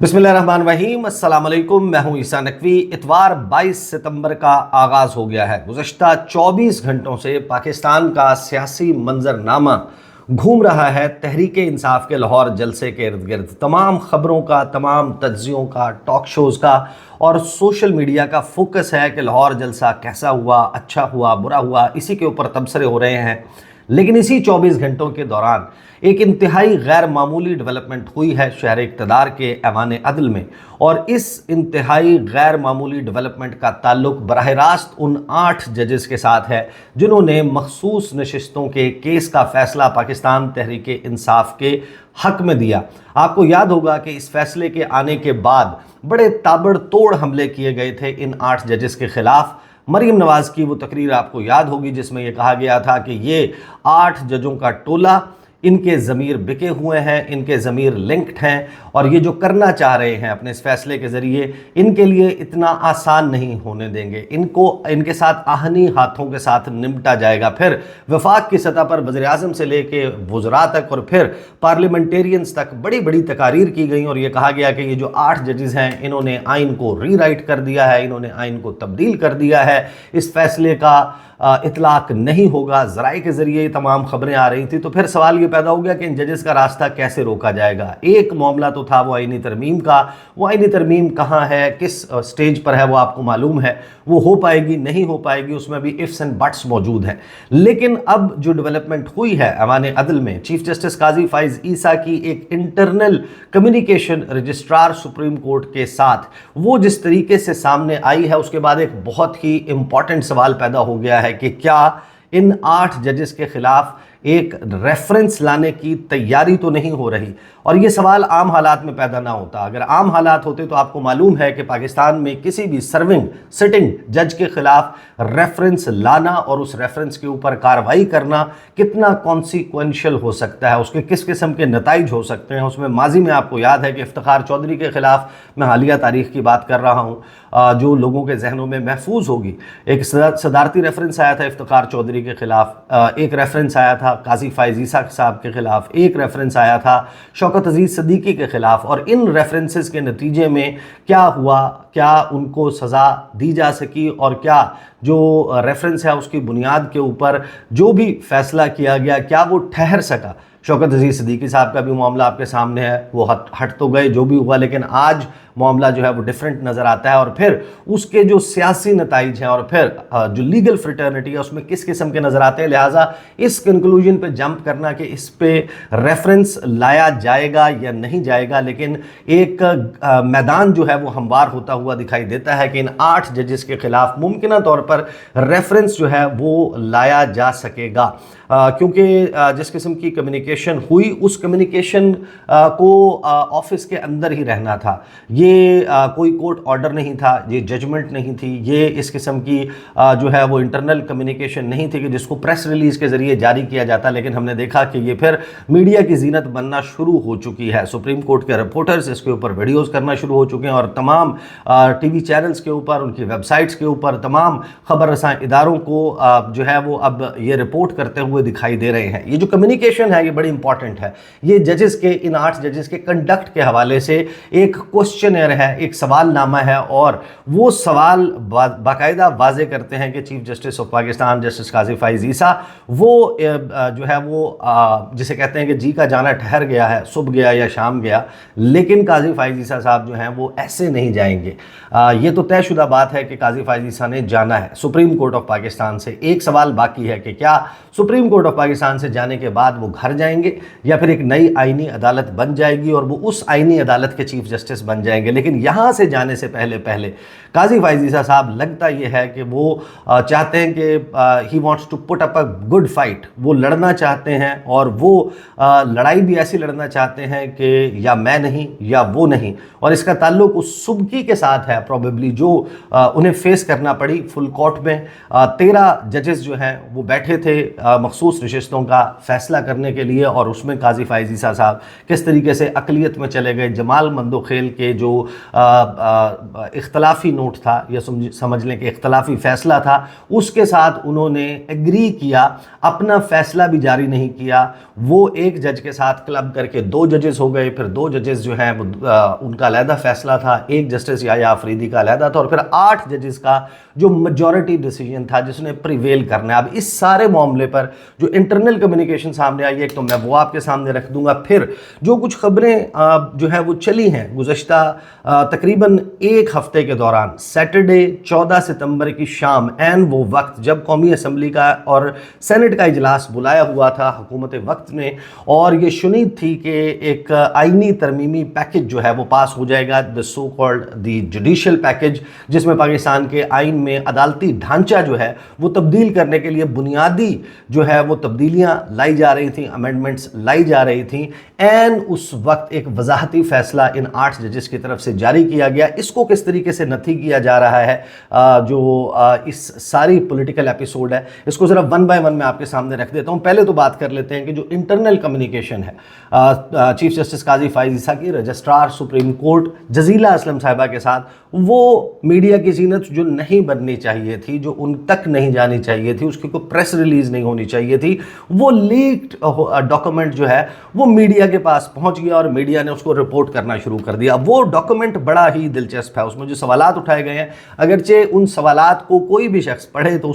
बिस्मिल्लाहिर्रहमानिर्रहीम, अस्सलाम वालेकुम। मैं हूं ईसा नकवी। इतवार 22 सितंबर का आगाज़ हो गया है। गुज़श्ता 24 घंटों से पाकिस्तान का सियासी मंजरनामा घूम रहा है तहरीक इंसाफ के लाहौर जलसे के इर्द गिर्द। तमाम ख़बरों का, तमाम तज्ज़ियों का, टॉक शोज़ का और सोशल मीडिया का फोकस है कि लाहौर जलसा कैसा हुआ, अच्छा हुआ, बुरा हुआ, इसी के ऊपर तबसरे हो रहे हैं। लेकिन इसी 24 घंटों के दौरान एक इंतहाई गैर मामूली डेवलपमेंट हुई है शहर इक़्तिदार के ऐवान अदल में, और इस इंतहाई गैर मामूली डेवलपमेंट का ताल्लुक बराह रास्त उन 8 जजेस के साथ है जिन्होंने मखसूस नशिस्तों के केस का फ़ैसला पाकिस्तान तहरीक इंसाफ के हक़ में दिया। आपको याद होगा कि इस फैसले के आने के बाद बड़े ताबड़तोड़ हमले किए गए थे इन 8 जजेस के ख़िलाफ़। मरीम नवाज़ की वो तकरीर आपको याद होगी जिसमें यह कहा गया था कि ये 8 जजों का टोला, इनके ज़मीर बिके हुए हैं, इनके ज़मीर लिंक्ड हैं, और ये जो करना चाह रहे हैं अपने इस फैसले के ज़रिए, इनके लिए इतना आसान नहीं होने देंगे। इनको इनके साथ आहनी हाथों के साथ निपटा जाएगा। फिर वफाक की सतह पर वज़ीर आज़म से लेके वज़रा तक और फिर पार्लियामेंटेरियंस तक बड़ी बड़ी तकारीर की गई, और ये कहा गया कि ये जो 8 जजेस हैं इन्होंने आइन को रीराइट कर दिया है, इन्होंने आइन को तब्दील कर दिया है, इस फैसले का इतलाक नहीं होगा। ज़राए के ज़रिए तमाम ख़बरें आ रही थी। तो फिर सवाल ये पैदा हो गया कि इन जजेस का रास्ता कैसे रोका जाएगा। एक मामला तो था वो आईनी तरमीम का। वो आईनी तरमीम कहाँ है, किस स्टेज पर है, वो आपको मालूम है। वो हो पाएगी, नहीं हो पाएगी, उसमें भी इफ्स एंड बट्स मौजूद हैं। लेकिन अब जो डेवलपमेंट हुई है ऐवान अदल में, चीफ जस्टिस काजी फ़ाइज़ ईसा की एक internal communication registrar supreme court के साथ वो जिस तरीके से सामने आई है, उसके बाद एक बहुत ही इंपॉर्टेंट सवाल पैदा हो गया है कि क्या इन 8 जजेस के खिलाफ एक रेफरेंस लाने की तैयारी तो नहीं हो रही। और ये सवाल आम हालात में पैदा ना होता। अगर आम हालात होते तो आपको मालूम है कि पाकिस्तान में किसी भी सर्विंग सिटिंग जज के खिलाफ रेफरेंस लाना और उस रेफरेंस के ऊपर कार्रवाई करना कितना कॉन्सिक्वेंशियल हो सकता है, उसके किस किस्म के नताइज हो सकते हैं। उसमें माजी में आपको याद है कि इफ्तिखार चौधरी के खिलाफ, मैं हालिया तारीख की बात कर रहा हूँ जो लोगों के जहनों में महफूज होगी, एक सदारती रेफरेंस आया था इफ्तिखार चौधरी के खिलाफ, एक रेफरेंस आया था काजी फ़ाइज़ ईसा साहब के खिलाफ, एक रेफरेंस आया था शौकत अजीज़ सिद्दीकी के खिलाफ। और इन रेफरेंसेस के नतीजे में क्या हुआ, क्या उनको सज़ा दी जा सकी, और क्या जो रेफरेंस है उसकी बुनियाद के ऊपर जो भी फैसला किया गया क्या वो ठहर सका। शौकत अजीज़ सिद्दीकी साहब का भी मामला आपके सामने है, वो हट तो गए जो भी हुआ, लेकिन आज मामला जो है वो डिफरेंट नज़र आता है। और फिर उसके जो सियासी नताइज हैं और फिर जो लीगल फ्रेटर्निटी है उसमें किस किस्म के नज़र आते हैं। लिहाजा इस कंक्लूजन पे जंप करना कि इस पे रेफरेंस लाया जाएगा या नहीं जाएगा, लेकिन एक मैदान जो है वो हमवार होता हुआ दिखाई देता है कि इन 8 जजेस के खिलाफ मुमकिन तौर पर रेफरेंस जो है वो लाया जा सकेगा। क्योंकि जिस किस्म की कम्युनिकेशन हुई उस कम्युनिकेशन को ऑफिस के अंदर ही रहना था। ये कोई कोर्ट ऑर्डर नहीं था, ये जजमेंट नहीं थी, ये इस किस्म की जो है वो इंटरनल कम्युनिकेशन नहीं थी कि जिसको प्रेस रिलीज़ के ज़रिए जारी किया जाता। लेकिन हमने देखा कि ये फिर मीडिया की जीनत बनना शुरू हो चुकी है। सुप्रीम कोर्ट के रिपोर्टर्स इसके ऊपर वीडियोज़ करना शुरू हो चुके हैं, और तमाम टीवी चैनल्स के ऊपर, उनकी वेबसाइट्स के ऊपर, तमाम खबर रसां इदारों को जो है वो अब ये रिपोर्ट करते हुए दिखाई दे रहे हैं। ये जो कम्युनिकेशन है ये बड़ी इंपॉर्टेंट है। ये जजेस के, इन 8 जजेस के कंडक्ट के हवाले से एक क्वेश्चनर है, एक सवालनामा है, और वो सवाल बाकायदा वाजे करते हैं कि chief justice of Pakistan justice Qazi Faez Isa वो जो है वो जिसे कहते हैं कि जी का जाना ठहर गया है, सुबह गया या शाम गया, लेकिन काजी फ़ाइज़ ईसा साहब जो हैं वो ऐसे नहीं जाएंगे। ये तो तयशुदा बात है कि काजी फ़ाइज़ ईसा ने जाना है सुप्रीम कोर्ट ऑफ पाकिस्तान से। एक सवाल बाकी है कि क्या सुप्रीम कोर्ट ऑफ पाकिस्तान से जाने के बाद वो घर जाएंगे या फिर एक नई आईनी अदालत बन जाएगी और वो उस आईनी अदालत के चीफ जस्टिस बन जाएंगे। लेकिन यहाँ से जाने से पहले काजी फ़ाइज़ ईसा साहब लगता ये है कि वो चाहते हैं कि he wants to put up a good fight, वो लड़ना चाहते हैं, और वो लड़ाई भी ऐसी लड़ना चाहते हैं कि या मैं नहीं या वो नहीं। और इसका ताल्लुक उस सुबकी के साथ है प्रॉबेबली जो उन्हें फेस करना पड़ी फुल कोर्ट में। 13 जजेस जो हैं वो बैठे थे मखसूस नशिस्तों का फ़ैसला करने के लिए, और उसमें काजी फ़ाइज़ ईसा साहब किस तरीके से अक़लियत में चले गए। जमाल मंदोखेल के जो इख्तलाफी नोट था, या समझ लें कि इख्तलाफी फ़ैसला था, उसके साथ उन्होंने एग्री किया, अपना फ़ैसला भी जारी नहीं किया। वो एक जज के साथ क्लब करके 2 जजेस हो गए, फिर 2 जजेस जो हैं उनका अलहदा फ़ैसला था, एक जस्टिस याह्या अफरीदी का अलहदा था, और फिर 8 जजेस का जो मेजॉरिटी डिसीजन था जिसने प्रिवेल करना है। अब इस सारे मामले पर जो इंटरनल कम्युनिकेशन सामने आई है, एक तो मैं वो आपके सामने रख दूंगा, फिर जो कुछ खबरें जो है वो चली हैं गुज़श्ता तकरीबन 1 हफ्ते के दौरान, सैटरडे 14 सितंबर की शाम, एन वो वक्त जब कौमी असम्बली का और सेनेट का इजलास बुलाया हुआ था हुकूमत वक्त ने, और ये शुनीद थी कि एक आइनी तरमीमी पैकेज जो है वो पास हो जाएगा, the so called the judicial package, जिसमें पाकिस्तान के आइन में अदालती ढांचा जो है वो तब्दील करने के लिए बुनियादी जो है वो तब्दीलियां लाई जा रही थी, अमेंडमेंट्स लाई जा रही थी। एन उस वक्त एक वजाहती फ़ैसला इन 8 जजेस की तरफ से जारी किया गया। इसको किस तरीके से नथी किया जा रहा है, जो इस सारी पॉलिटिकल एपिसोड है, इसको ज़रा 1 बाय 1 मैं आपके सामने रख देता हूँ। पहले तो बात कर लेते हैं कि जो इंटरनल कम्युनिकेशन है चीफ जस्टिस काजी फ़ाइज़ ईसा की registrar supreme court Jazila Aslam साहिबा के साथ, वो मीडिया की ज़ीनत जो नहीं बननी चाहिए थी, जो उन तक नहीं जानी चाहिए थी, उसकी कोई प्रेस रिलीज़ नहीं होनी चाहिए थी, वो लीक्ड डॉक्यूमेंट जो है वो मीडिया के पास पहुंच गया और मीडिया ने उसको रिपोर्ट करना शुरू कर दिया। वो डॉक्यूमेंट बड़ा ही दिलचस्प है, उसमें जो सवालात उठाए गए हैं, अगरचे उन सवालात को कोई भी शख्स पढ़े तो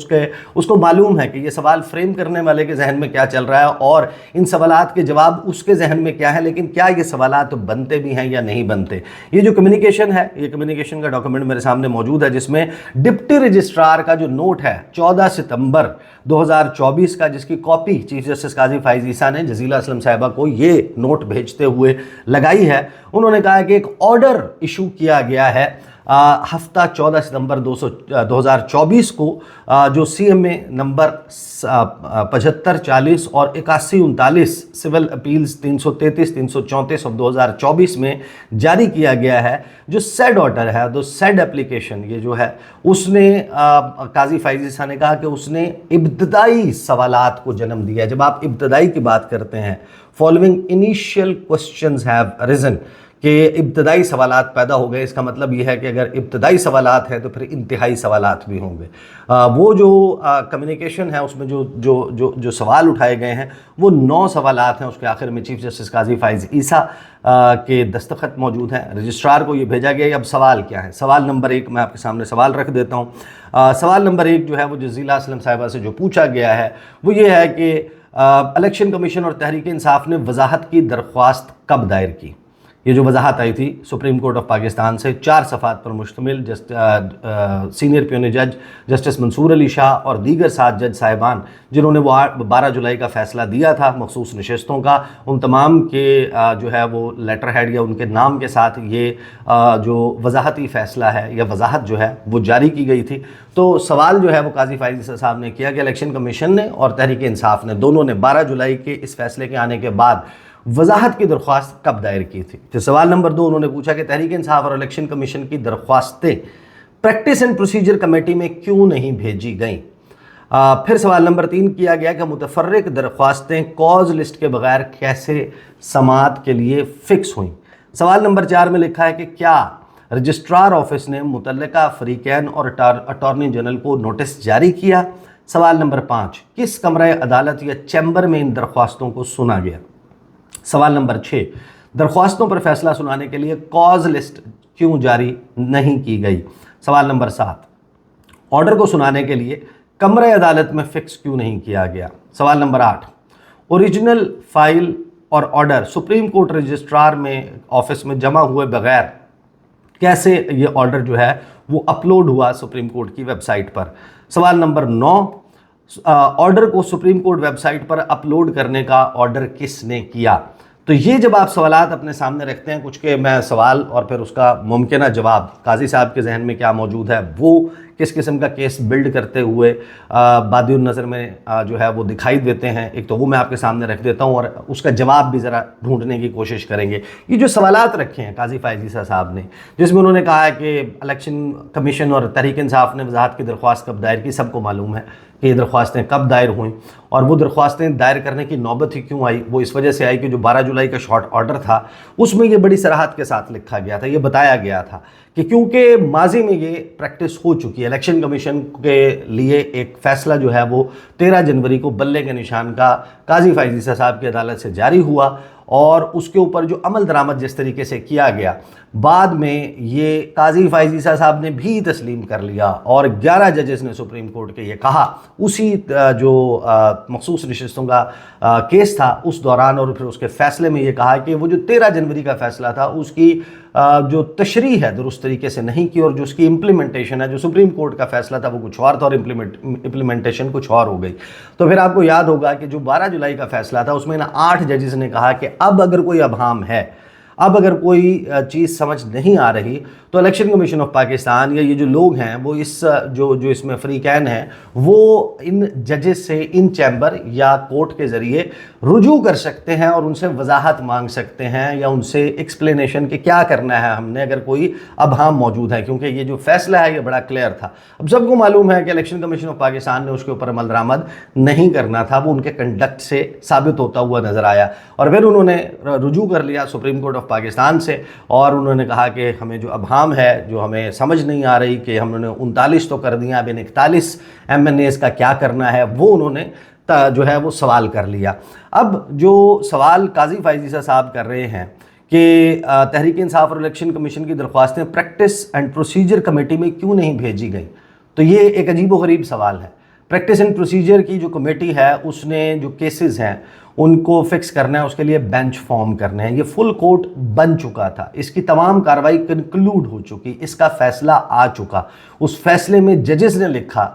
उसको मालूम है कि ये सवाल फ्रेम करने वाले के जहन में क्या चल रहा है और इन सवालात के जवाब उसके जहन में क्या है, लेकिन क्या ये सवालात बनते भी हैं या नहीं बनते। ये जो कम्युनिकेशन है, ये कम्युनिकेशन का डॉक्यूमेंट मेरे सामने मौजूद है, जिसमें डिप्टी रजिस्ट्रार का जो नोट है 14 सितंबर 2024 का, जिसकी copy chief justice Qazi Faez ईसा ने जजीला असलम साहिबा को ये नोट भेजते हुए लगाई है। उन्होंने कहा कि एक ऑर्डर इशू किया गया है हफ्ता 14 सितंबर 2024 को, जो CMA नंबर 7540 और 8139 सिविल अपील्स 333 334 ऑफ 2024 में जारी किया गया है। जो सेड ऑर्डर है, जो सेड एप्लीकेशन ये जो है, उसने काजी फ़ाइज़ ईसा ने कहा कि उसने इब्तदाई सवालात को जन्म दिया। जब आप इब्तदाई की बात करते हैं, following initial questions have risen, कि इब्तदाई सवालात पैदा हो गए, इसका मतलब यह है कि अगर इब्तदाई सवालात हैं तो फिर इंतहाई सवालात भी होंगे। वो जो कम्युनिकेशन है उसमें जो सवाल उठाए गए हैं वो 9 सवालात हैं। उसके आखिर में चीफ जस्टिस काजी फ़ाइज़ ईसा के दस्तखत मौजूद हैं, रजिस्ट्रार को ये भेजा गया। अब सवाल क्या है? सवाल नंबर 1 मैं आपके सामने सवाल रख देता हूँ। सवाल नंबर 1 जो है वो जजीला असलम साहिबा से जो पूछा गया है वो ये है कि इलेक्शन कमीशन और तहरीक इंसाफ ने वजाहत की दरख्वास्त कब दायर की। ये जो वजाहत आई थी सुप्रीम कोर्ट ऑफ पाकिस्तान से 4 सफ़ात पर मुश्तमिल सीनियर प्यूनी जज जस्टिस मंसूर अली शाह और दीगर 7 जज साहिबान, जिन्होंने वो 12 जुलाई का फ़ैसला दिया था मखसूस नशिस्तों का, उन तमाम के जो है वो लेटर हेड या उनके नाम के साथ ये जो वजाहती फ़ैसला है या वजाहत जो है वो जारी की गई थी। तो सवाल जो है वो काजी फ़ाइज़ ईसा साहब ने किया कि इलेक्शन कमीशन ने और तहरीक इंसाफ ने दोनों ने 12 जुलाई के इस फैसले के आने के बाद वजाहत की दरख्वास्त कब दायर की थी। तो सवाल नंबर 2 उन्होंने पूछा कि तहरीक इंसाफ और इलेक्शन कमीशन की दरख्वास्तें प्रैक्टिस एंड प्रोसीजर कमेटी में क्यों नहीं भेजी गईं। फिर सवाल नंबर 3 किया गया कि मुतफर्रिक दरख्वास्तें कॉज लिस्ट के बगैर कैसे समाअत के लिए फ़िक्स हुई। सवाल नंबर 4 में लिखा है कि क्या रजिस्ट्रार ऑफिस ने मुतल्लिका फ़रीक़ैन और अटॉर्नी जनरल को नोटिस जारी किया। सवाल नंबर 5 किस कमरे अदालत या चैम्बर में इन दरख्वास्तों को सुना गया। सवाल नंबर 6 दरख्वास्तों पर फैसला सुनाने के लिए कॉज लिस्ट क्यों जारी नहीं की गई। सवाल नंबर 7 ऑर्डर को सुनाने के लिए कमरे अदालत में फ़िक्स क्यों नहीं किया गया। सवाल नंबर 8 ओरिजिनल फाइल और ऑर्डर सुप्रीम कोर्ट रजिस्ट्रार में ऑफिस में जमा हुए बगैर कैसे ये ऑर्डर जो है वो अपलोड हुआ सुप्रीम कोर्ट की वेबसाइट पर। सवाल नंबर 9 ऑर्डर को सुप्रीम कोर्ट वेबसाइट पर अपलोड करने का ऑर्डर किसने किया। तो ये जब आप सवालात अपने सामने रखते हैं कुछ के, मैं सवाल और फिर उसका मुमकिन जवाब काजी साहब के जहन में क्या मौजूद है वो किस किस्म का केस बिल्ड करते हुए बादिउन नज़र में जो है वो दिखाई देते हैं। एक तो वो मैं आपके सामने रख देता हूँ और उसका जवाब भी ज़रा ढूंढने की कोशिश करेंगे। ये जो सवालात रखे हैं काजी फ़ायज़ ईसा साहब ने, जिसमें उन्होंने कहा है कि इलेक्शन कमीशन और तहरीक इंसाफ ने वजाहत की दरख्वास्त कब दायर की, सबको मालूम है कि ये दरख्वास्तें कब दायर हुई और वो दरख्वास्तें दायर करने की नौबत ही क्यों आई। वो इस वजह से आई कि जो 12 जुलाई का शॉर्ट ऑर्डर था उसमें ये बड़ी सराहत के साथ लिखा गया था, ये बताया गया था कि क्योंकि माजी में ये प्रैक्टिस हो चुकी है, इलेक्शन कमीशन के लिए एक फ़ैसला जो है वो 13 जनवरी को बल्ले के निशान का काजी फ़ायज़ ईसा साहब की अदालत से जारी हुआ और उसके ऊपर जो अमल दरामद जिस तरीके से किया गया, बाद में ये काजी फ़ायज़ ईसा साहब ने भी तस्लीम कर लिया और 11 जजेस ने सुप्रीम कोर्ट के ये कहा उसी जो मखसूस नशिस्तों का केस था उस दौरान, और फिर उसके फ़ैसले में ये कहा कि वो जो 13 जनवरी का फ़ैसला था उसकी जो तशरीह है दुरुस्त तरीके से नहीं की और जो उसकी इम्प्लीमेंटेशन है, जो सुप्रीम कोर्ट का फ़ैसला था वो कुछ और था और इम्प्लीमेंटेशन कुछ और हो गई। तो फिर आपको याद होगा कि जो 12 जुलाई का फ़ैसला था उसमें ना 8 जजेस ने कहा कि अब अगर कोई अभाम है, अब अगर कोई चीज़ समझ नहीं आ रही तो इलेक्शन कमीशन ऑफ पाकिस्तान या ये जो लोग हैं वो इस जो इसमें फ्रीकैन हैं वो इन जजेस से इन चैम्बर या कोर्ट के ज़रिए रुजू कर सकते हैं और उनसे वजाहत मांग सकते हैं या उनसे एक्सप्लेनेशन कि क्या करना है हमने अगर कोई अभाम मौजूद है, क्योंकि ये जो फैसला है ये बड़ा क्लियर था। अब सबको मालूम है कि इलेक्शन कमीशन ऑफ पाकिस्तान ने उसके ऊपर अमल दरामद नहीं करना था, वो उनके कंडक्ट से साबित होता हुआ नज़र आया और फिर उन्होंने रुजू कर लिया सुप्रीम कोर्ट ऑफ पाकिस्तान से और उन्होंने कहा कि हमें जो अभाम है, जो हमें समझ नहीं आ रही कि हमने 39 तो कर दिया, अब इन 41 MNAs का क्या करना है, वो उन्होंने जो है वो सवाल कर लिया। अब जो सवाल काजी फ़ायज़ ईसा साहब कर रहे हैं कि तहरीक इंसाफ और इलेक्शन कमीशन की दरख्वास्तें प्रैक्टिस एंड प्रोसीजर कमेटी में क्यों नहीं भेजी गई, तो ये एक अजीब व गरीब सवाल है। प्रैक्टिस एंड प्रोसीजर की जो कमेटी है उसने जो केसेस हैं उनको फिक्स करना है, उसके लिए बेंच फॉर्म करने हैं। ये फुल कोर्ट बन चुका था, इसकी तमाम कार्रवाई कंक्लूड हो चुकी, इसका फैसला आ चुका। उस फैसले में जजेस ने लिखा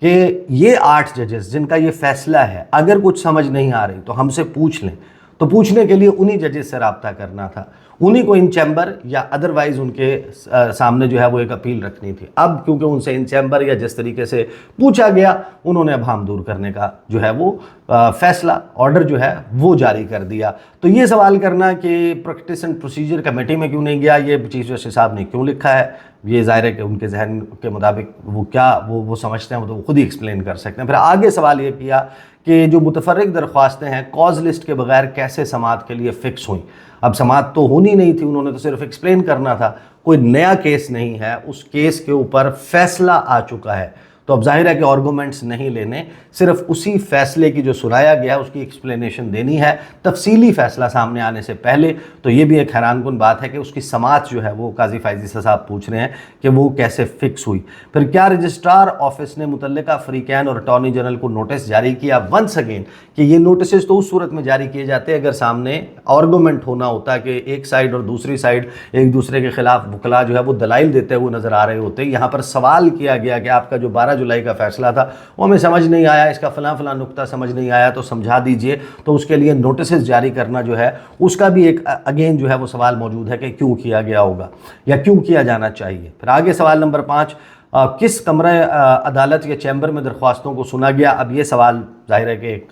कि ये 8 जजेस जिनका ये फैसला है अगर कुछ समझ नहीं आ रही तो हमसे पूछ लें। तो पूछने के लिए उन्हीं जजेस से रब्ता करना था, उन्हीं को इन चैम्बर या अदरवाइज़ उनके सामने जो है वो एक अपील रखनी थी। अब क्योंकि उनसे इन चैम्बर या जिस तरीके से पूछा गया उन्होंने अभाम दूर करने का जो है वो फैसला ऑर्डर जो है वो जारी कर दिया। तो ये सवाल करना कि प्रैक्टिस एंड प्रोसीजर कमेटी में क्यों नहीं गया, ये चीफ जस्टिस साहब ने क्यों लिखा है, ये ज़ाहिर है कि उनके जहन के मुताबिक वो क्या वो समझते हैं, वो तो खुद ही एक्सप्लेन कर सकते हैं। फिर आगे सवाल ये किया कि जो मुतफर्रिक दरख्वास्तें हैं कॉज लिस्ट के बगैर कैसे समाअत के लिए फ़िक्स हुई। अब समाअत तो होनी नहीं थी, उन्होंने तो सिर्फ एक्सप्लेन करना था, कोई नया केस नहीं है, उस केस के ऊपर फैसला आ चुका है। तो अब जाहिर है कि आर्गूमेंट्स नहीं लेने, सिर्फ उसी फैसले की जो सुनाया गया उसकी एक्सप्लेनेशन देनी है तफसीली फैसला सामने आने से पहले। तो ये भी एक हैरानकुन बात है कि उसकी समाअत जो है वो काजी फ़ायज़ ईसा साहब पूछ रहे हैं कि वो कैसे फ़िक्स हुई। फिर क्या रजिस्ट्रार ऑफिस ने मुतल्लिका फ्रीकैन और अटॉर्नी जनरल को नोटिस जारी किया, वंस अगेन कि ये नोटिस तो उस सूरत में जारी किए जाते अगर सामने आर्गूमेंट होना होता कि एक साइड और दूसरी साइड एक दूसरे के खिलाफ वकला जो है वो दलाइल देते हुए नज़र आ रहे होते। यहाँ पर सवाल किया गया कि आपका जो 12 जुलाई का फैसला था वो हमें समझ नहीं आया, इसका फलां नुक्ता समझ नहीं आया तो समझा दीजिए। तो उसके लिए नोटिस जारी करना जो है उसका भी एक अगेन जो है वो सवाल मौजूद है कि क्यों किया गया होगा या क्यों किया जाना चाहिए। फिर आगे सवाल नंबर 5, किस कमरे अदालत या चैम्बर में दरख्वास्तों को सुना गया। अब ये सवाल जाहिर है कि एक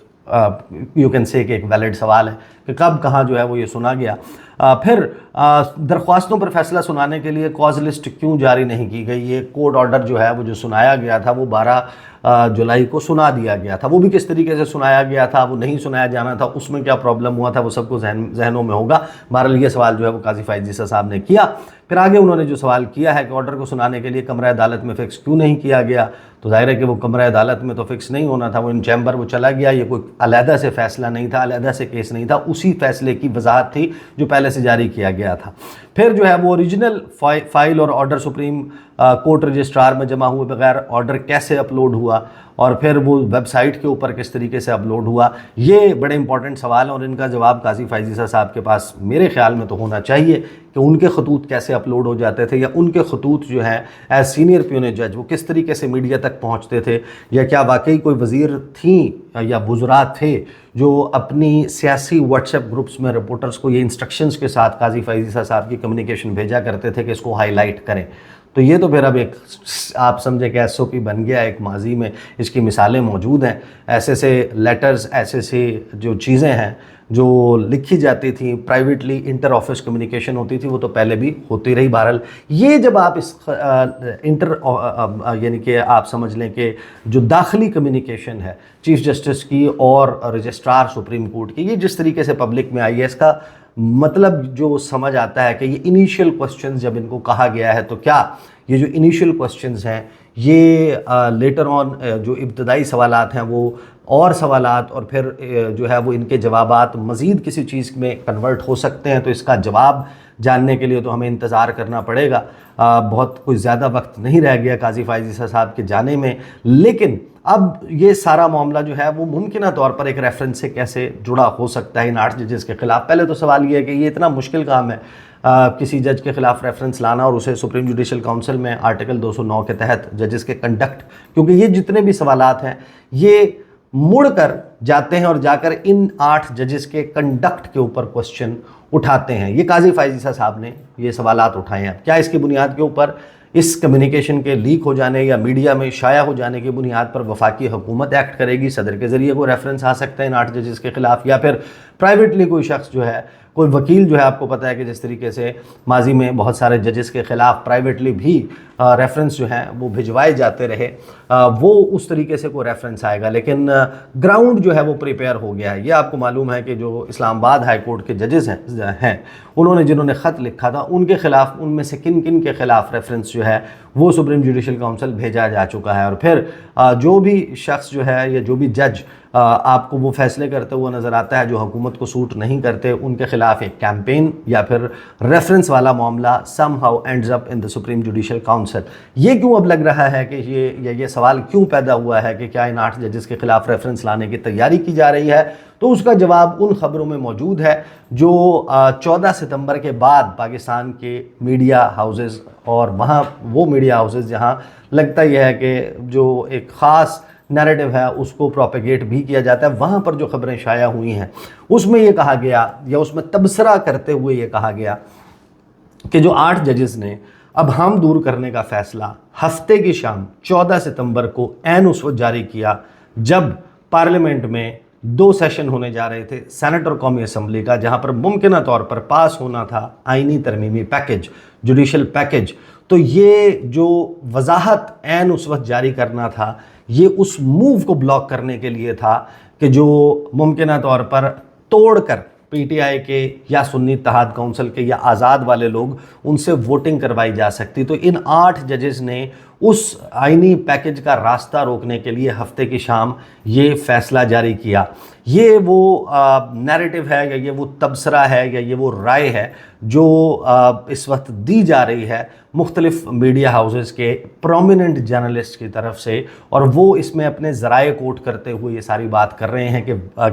यू कैन से कि एक वैलिड सवाल है कि कब कहाँ जो है वो ये सुना गया। फिर दरख्वास्तों पर फैसला सुनाने के लिए कॉज लिस्ट क्यों जारी नहीं की गई। ये कोर्ट ऑर्डर जो है वो जो सुनाया गया था वो 12 जुलाई को सुना दिया गया था, वो भी किस तरीके से सुनाया गया था, वो नहीं सुनाया जाना था, उसमें क्या प्रॉब्लम हुआ था, वो सबको जहनों में होगा। बहरहाल ये सवाल जो है वो काजी फ़ायज़ ईसा साहब ने किया। फिर आगे उन्होंने जो सवाल किया है कि ऑर्डर को सुनाने के लिए कमरा अदालत में फ़िक्स क्यों नहीं किया गया। तो जाहिर है कि वो कमरा अदालत में तो फ़िक्स नहीं होना था, वो इन चैम्बर वो चला गया, ये कोई अलहदा से फ़ैसला नहीं था, अलहदा से केस नहीं था, उसी फैसले की वजाहत थी जो पहले से जारी किया गया था। फिर जो है वो ओरिजिनल फाइल और ऑर्डर सुप्रीम कोर्ट रजिस्ट्रार में जमा हुए बगैर ऑर्डर कैसे अपलोड हुआ اور پھر وہ ویب سائٹ کے اوپر کس طریقے سے اپلوڈ ہوا، یہ بڑے امپورٹنٹ سوال ہیں، اور ان کا جواب قاضی فائز عیسیٰ صاحب کے پاس میرے خیال میں تو ہونا چاہیے کہ ان کے خطوط کیسے اپلوڈ ہو جاتے تھے، یا ان کے خطوط جو ہیں ایز سینئر پیونی جج وہ کس طریقے سے میڈیا تک پہنچتے تھے، یا کیا واقعی کوئی وزیر تھیں یا وزراء تھے جو اپنی سیاسی واٹس ایپ گروپس میں رپورٹرز کو یہ انسٹرکشنز کے ساتھ قاضی فائز عیسیٰ صاحب کی کمیونیکیشن بھیجا کرتے تھے کہ اس کو ہائی لائٹ کریں۔ تو یہ تو پھر اب ایک آپ سمجھیں کہ ایس او پی بن گیا، ایک ماضی میں اس کی مثالیں موجود ہیں، ایسے سے لیٹرز، ایسے سے جو چیزیں ہیں جو لکھی جاتی تھیں پرائیویٹلی، انٹر آفس کمیونیکیشن ہوتی تھی، وہ تو پہلے بھی ہوتی رہی۔ بہرحال یہ جب آپ اس یعنی کہ آپ سمجھ لیں کہ جو داخلی کمیونیکیشن ہے چیف جسٹس کی اور رجسٹرار سپریم کورٹ کی، یہ جس طریقے سے پبلک میں آئی ہے، اس کا مطلب جو سمجھ آتا ہے کہ یہ انیشیل کوسچنز جب ان کو کہا گیا ہے، تو کیا یہ جو انیشیل کوسچنز ہیں یہ لیٹر آن جو ابتدائی سوالات ہیں وہ اور سوالات، اور پھر جو ہے وہ ان کے جوابات مزید کسی چیز میں کنورٹ ہو سکتے ہیں؟ تو اس کا جواب جاننے کے لیے تو ہمیں انتظار کرنا پڑے گا۔ بہت کوئی زیادہ وقت نہیں رہ گیا قاضی فائز عیسیٰ صاحب کے جانے میں، لیکن اب یہ سارا معاملہ جو ہے وہ ممکنہ طور پر ایک ریفرنس سے کیسے جڑا ہو سکتا ہے ان 8 ججز کے خلاف؟ پہلے تو سوال یہ ہے کہ یہ اتنا مشکل کام ہے کسی جج کے خلاف ریفرنس لانا، اور اسے سپریم جوڈیشل کونسل میں آرٹیکل 209 کے تحت ججز کے کنڈکٹ، کیونکہ یہ جتنے بھی سوالات ہیں یہ مڑ کر جاتے ہیں اور جا کر ان 8 ججز کے کنڈکٹ کے اوپر کوسچن اٹھاتے ہیں۔ یہ قاضی فائز عیسیٰ صاحب نے یہ سوالات اٹھائے ہیں، کیا اس کی بنیاد کے اوپر اس کمیونیکیشن کے لیک ہو جانے یا میڈیا میں شائع ہو جانے کی بنیاد پر وفاقی حکومت ایکٹ کرے گی، صدر کے ذریعے کوئی ریفرنس آ سکتا ہے ان 8 ججز کے خلاف، یا پھر پرائیویٹلی کوئی شخص جو ہے، کوئی وکیل جو ہے، آپ کو پتہ ہے کہ جس طریقے سے ماضی میں بہت سارے ججز کے خلاف پرائیویٹلی بھی ریفرنس جو ہیں وہ بھجوائے جاتے رہے، وہ اس طریقے سے کوئی ریفرنس آئے گا، لیکن گراؤنڈ جو ہے وہ پریپیئر ہو گیا ہے۔ یہ آپ کو معلوم ہے کہ جو اسلام آباد ہائی کورٹ کے ججز ہیں انہوں نے جنہوں نے خط لکھا تھا ان کے خلاف، ان میں سے کن کن کے خلاف ریفرنس جو ہے وہ سپریم جوڈیشل کونسل بھیجا جا چکا ہے، اور پھر جو بھی شخص جو ہے یا جو بھی جج آپ کو وہ فیصلے کرتے ہوئے نظر آتا ہے جو حکومت کو سوٹ نہیں کرتے، ان کے خلاف ایک کیمپین یا پھر ریفرنس والا معاملہ some how ends up in the supreme judicial council. یہ کیوں اب لگ رہا ہے کہ یہ سوال کیوں پیدا ہوا ہے کہ کیا ان 8 ججز کے خلاف ریفرنس لانے کی تیاری کی جا رہی ہے؟ تو اس کا جواب ان خبروں میں موجود ہے جو 14 ستمبر کے بعد پاکستان کے میڈیا ہاؤسز، اور وہاں وہ میڈیا ہاؤسز جہاں لگتا یہ ہے کہ جو ایک خاص نیریٹو ہے اس کو پروپیگیٹ بھی کیا جاتا ہے، وہاں پر جو خبریں شائع ہوئی ہیں اس میں یہ کہا گیا، یا اس میں تبصرہ کرتے ہوئے یہ کہا گیا کہ جو 8 ججز نے اب ہم دور کرنے کا فیصلہ ہفتے کی شام 14 ستمبر کو عین اس وقت جاری کیا جب پارلیمنٹ میں 2 سیشن ہونے جا رہے تھے سینٹ اور قومی اسمبلی کا، جہاں پر ممکنہ طور پر پاس ہونا تھا آئینی ترمیمی پیکج، جوڈیشل پیکج۔ تو یہ جو وضاحت عین اس وقت جاری کرنا تھا، یہ اس موو کو بلاک کرنے کے لیے تھا کہ جو ممکنہ طور پر توڑ کر پی ٹی آئی کے یا سنی اتحاد کونسل کے یا آزاد والے لوگ ان سے ووٹنگ کروائی جا سکتی۔ تو ان 8 ججز نے اس آئینی پیکج کا راستہ روکنے کے لیے ہفتے کی شام یہ فیصلہ جاری کیا۔ یہ وہ نیریٹو ہے یا یہ وہ تبصرہ ہے یا یہ وہ رائے ہے جو اس وقت دی جا رہی ہے مختلف میڈیا ہاؤسز کے پرومیننٹ جرنلسٹ کی طرف سے، اور وہ اس میں اپنے ذرائع کوٹ کرتے ہوئے یہ ساری بات کر رہے ہیں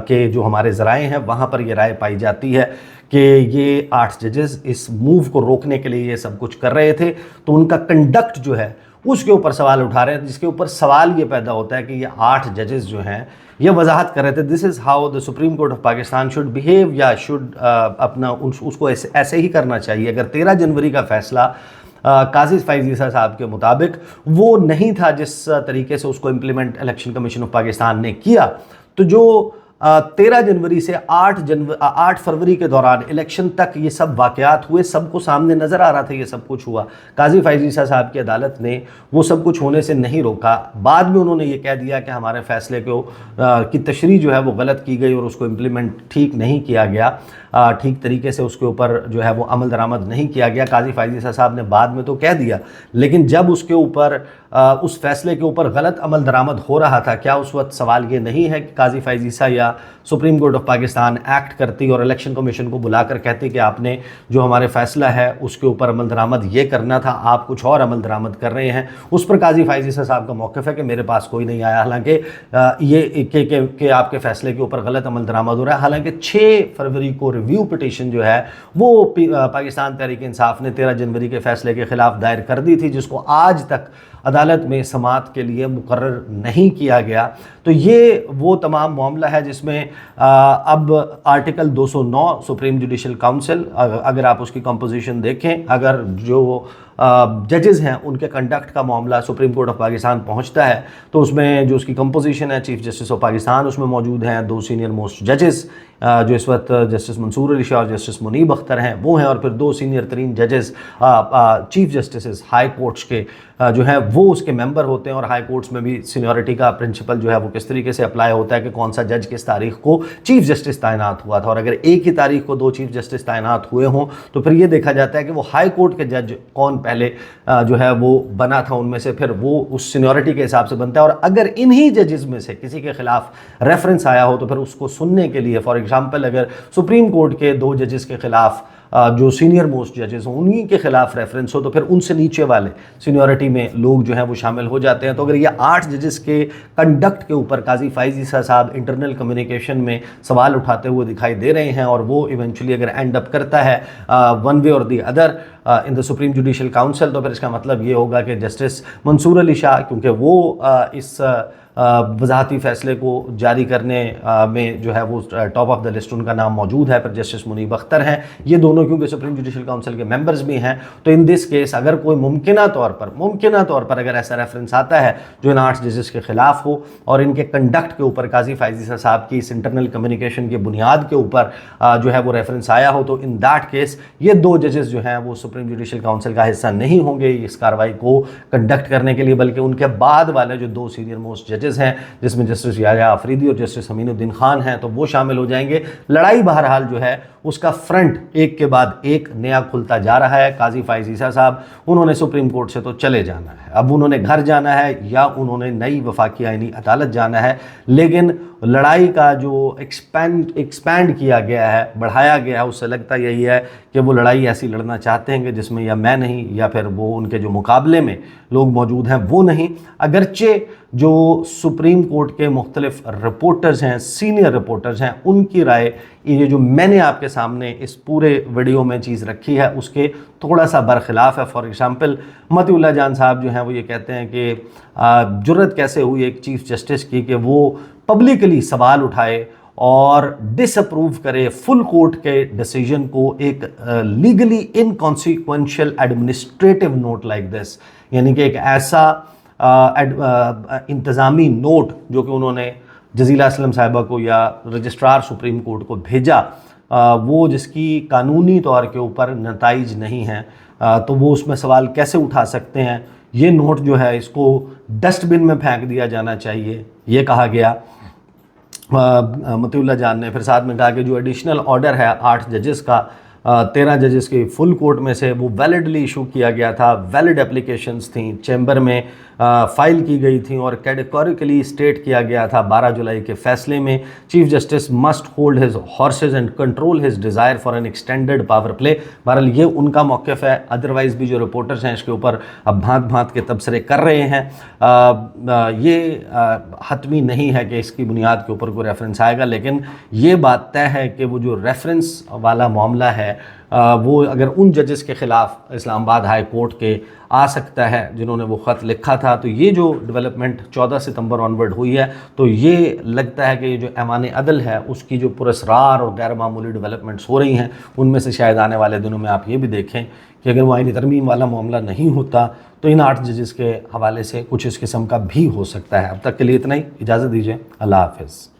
کہ جو ہمارے ذرائع ہیں وہاں پر یہ رائے پائی جاتی ہے کہ یہ 8 ججز اس موو کو روکنے کے لیے یہ سب کچھ کر رہے تھے۔ تو ان کا کنڈکٹ جو ہے اس کے اوپر سوال اٹھا رہے ہیں، جس کے اوپر سوال یہ پیدا ہوتا ہے کہ یہ 8 ججز جو ہیں یہ وضاحت کر رہے تھے this is how the Supreme Court of Pakistan should behave, یا شوڈ اپنا اس کو ایسے ہی کرنا چاہیے۔ اگر 13 جنوری کا فیصلہ قاضی فائز عیسیٰ صاحب کے مطابق وہ نہیں تھا جس طریقے سے اس کو implement election commission of Pakistan نے کیا، تو جو 13 جنوری سے 8 فروری کے دوران الیکشن تک یہ سب واقعات ہوئے، سب کو سامنے نظر آ رہا تھا یہ سب کچھ ہوا۔ قاضی فائز عیسیٰ صاحب کی عدالت نے وہ سب کچھ ہونے سے نہیں روکا، بعد میں انہوں نے یہ کہہ دیا کہ ہمارے فیصلے کی تشریح جو ہے وہ غلط کی گئی اور اس کو امپلیمنٹ ٹھیک نہیں کیا گیا، ٹھیک طریقے سے اس کے اوپر جو ہے وہ عمل درآمد نہیں کیا گیا۔ قاضی فائز عیسیٰ صاحب نے بعد میں تو کہہ دیا، لیکن جب اس کے اوپر उस फैसले के ऊपर गलत अमल दरामद हो रहा था, क्या उस वक्त सवाल ये नहीं है कि काजी फैज़ ईसा या supreme court of Pakistan act करती और इलेक्शन कमीशन को बुलाकर कहती कि आपने जो हमारे फैसला है उसके ऊपर अमल दरामद ये करना था, आप कुछ और अमल दरामद कर रहे हैं। उस पर काजी फैज़ ईसा साहब का मौक़िफ़ है कि मेरे पास कोई नहीं आया, हालांकि ये कि आपके फैसले के ऊपर गलत अमल दरामद हो रहा है। हालांकि 6 फरवरी को रिव्यू पिटीशन जो है वो पाकिस्तान तहरीक इंसाफ ने 13 जनवरी के फैसले के खिलाफ दायर कर दी थी, जिसको आज तक अदालत में समाअत के लिए मुकर्रर नहीं किया गया। तो ये वो तमाम मामला है जिसमें अब आर्टिकल 209 सुप्रीम जुडिशल काउंसिल, अगर आप उसकी कंपोजिशन देखें, अगर जो जजेस हैं उनके कंडक्ट का मामला सुप्रीम कोर्ट ऑफ पाकिस्तान पहुंचता है तो उसमें जो उसकी कंपोजिशन है, चीफ जस्टिस ऑफ पाकिस्तान उसमें मौजूद हैं, 2 सीनियर मोस्ट जजेस जो इस वक्त जस्टिस मंसूर अली शाह और जस्टिस मुनीब अख्तर हैं वो हैं, और फिर 2 सीनियर तरीन जजेस चीफ जस्टिस हाई कोर्ट्स के जो है वो उसके मेंबर होते हैं। और हाई कोर्ट्स में भी सीनियरिटी का प्रिंसिपल जो है वो किस तरीके से अप्लाई होता है कि कौन सा जज किस तारीख को चीफ जस्टिस तैनात हुआ था, और अगर एक ही तारीख को 2 चीफ जस्टिस तैनात हुए हों तो फिर ये देखा जाता है कि वो हाई कोर्ट के जज कौन पहले जो है वो बना था उनमें से, फिर वो उस सीनियरिटी के हिसाब से बनता है। और अगर इन्हीं जजेस में से किसी के खिलाफ रेफरेंस आया हो तो फिर उसको सुनने के लिए, फॉर एग्जाम्पल अगर सुप्रीम कोर्ट के 2 जजेस के खिलाफ जो सीनियर मोस्ट जजेस हों उन्हीं के खिलाफ रेफरेंस हो तो फिर उनसे नीचे वाले सीनियरिटी में लोग जो हैं वो शामिल हो जाते हैं। तो अगर ये 8 जजेस के कंडक्ट के ऊपर काजी फैज़ ईसा साहब इंटरनल कम्युनिकेशन में सवाल उठाते हुए दिखाई दे रहे हैं और वो इवेंचुअली अगर एंड अप करता है वन वे और the other in the supreme judicial council, तो फिर इसका मतलब ये होगा कि जस्टिस मंसूर अली शाह, क्योंकि वो इस वजाहती फ़ैसले को जारी करने में जो है वो टॉप ऑफ द लिस्ट उनका नाम मौजूद है, फिर जस्टिस मुनीब अख्तर हैं, ये दोनों क्योंकि सुप्रीम जुडिशल काउंसिल के मेंबर्स भी हैं। तो इन दिस केस अगर कोई मुमकिना तौर पर अगर ऐसा रेफरेंस आता है जो इन 8 जजेस के ख़िलाफ़ हो और इनके कंडक्ट के ऊपर काजी फैज़ ईसा साहब की इस इंटरनल कम्युनिकेशन की बुनियाद के ऊपर जो है वो रेफरेंस आया हो, तो इन दैट केस ये 2 जजेस जो हैं वो सुप्रीम जुडिशल काउंसिल का हिस्सा नहीं होंगे इस कार्रवाई को कंडक्ट करने के लिए, बल्कि उनके बाद वाले जो 2 सीनियर मोस्ट जजेस हैं जिसमें जस्टिस याया अफरीदी और जस्टिस अमीनुद्दीन खान हैं तो वो शामिल हो जाएंगे। लड़ाई बहरहाल जो है उसका फ्रंट एक के बाद एक नया खुलता जा रहा है। काजी फैज़ ईसा साहब उन्होंने सुप्रीम कोर्ट से तो चले जाना है, अब उन्होंने घर जाना है या उन्होंने नई वफाकी आईनी अदालत जाना है, लेकिन लड़ाई का जो एक्सपैंड किया गया है, बढ़ाया गया है, उससे लगता यही है कि वो लड़ाई ऐसी लड़ना चाहते हैं कि जिसमें या मैं नहीं या फिर वो उनके जो मुकाबले में लोग मौजूद हैं वो नहीं। अगरचे जो सुप्रीम कोर्ट के मुख्तलिफ रिपोर्टर्स हैं, सीनियर रिपोर्टर्स हैं, उनकी राय ये जो मैंने आपके सामने इस पूरे वीडियो में चीज़ रखी है उसके थोड़ा सा बरखिलाफ़ है। फॉर एग्जांपल मतीउल्लाह जान साहब जो हैं वो ये कहते हैं कि जुर्रत कैसे हुई एक चीफ़ जस्टिस की कि वो पब्लिकली सवाल उठाए और डिसअप्रूव करे फुल कोर्ट के डिसीजन को एक legally inconsequential administrative note like this, यानी कि एक ऐसा इंतज़ामी नोट जो कि उन्होंने जज़ीला असलम साहिबा को या रजिस्ट्रार सुप्रीम कोर्ट को भेजा, वो जिसकी कानूनी तौर के ऊपर नताइज नहीं हैं, तो वो उसमें सवाल कैसे उठा सकते हैं। ये नोट जो है इसको डस्टबिन में फेंक दिया जाना चाहिए, ये कहा गया मतीउल्लाह जान ने। फिर साथ में कहा कि जो एडिशनल ऑर्डर है 8 जजेस का, 13 जजेस की फुल कोर्ट में से वो वैलिडली इशू किया गया था, वैलिड एप्लीकेशंस थी, चैम्बर में फ़ाइल की गई थी और कैटेगोरिकली स्टेट किया गया था 12 जुलाई के फ़ैसले में chief justice must hold his horses and control his desire for an extended power play. बहरहाल ये उनका मौक़िफ़ है, अदरवाइज़ भी जो रिपोर्टर्स हैं इसके ऊपर अब भांत के तबसरे कर रहे हैं। ये हतमी नहीं है कि इसकी बुनियाद के ऊपर कोई रेफरेंस आएगा, लेकिन ये बात तय है कि वो जो रेफरेंस वाला मामला है वो अगर उन जजेस के ख़िलाफ़ इस्लामाबाद हाई कोर्ट के आ सकता है जिन्होंने वो ख़त लिखा था, तो ये जो डेवलपमेंट 14 सितंबर ऑनवर्ड हुई है तो ये लगता है कि ये जो ऐवान अदल है उसकी जो पुरस्रार और गैर मामूली डेवलपमेंट्स हो रही हैं उनमें से शायद आने वाले दिनों में आप ये भी देखें कि अगर वो आईनी तरमीम वाला मामला नहीं होता तो इन 8 जजेस के हवाले से कुछ इस किस्म का भी हो सकता है। अब तक के लिए इतना ही, इजाज़त दीजिए, अल्लाह हाफ़िज़।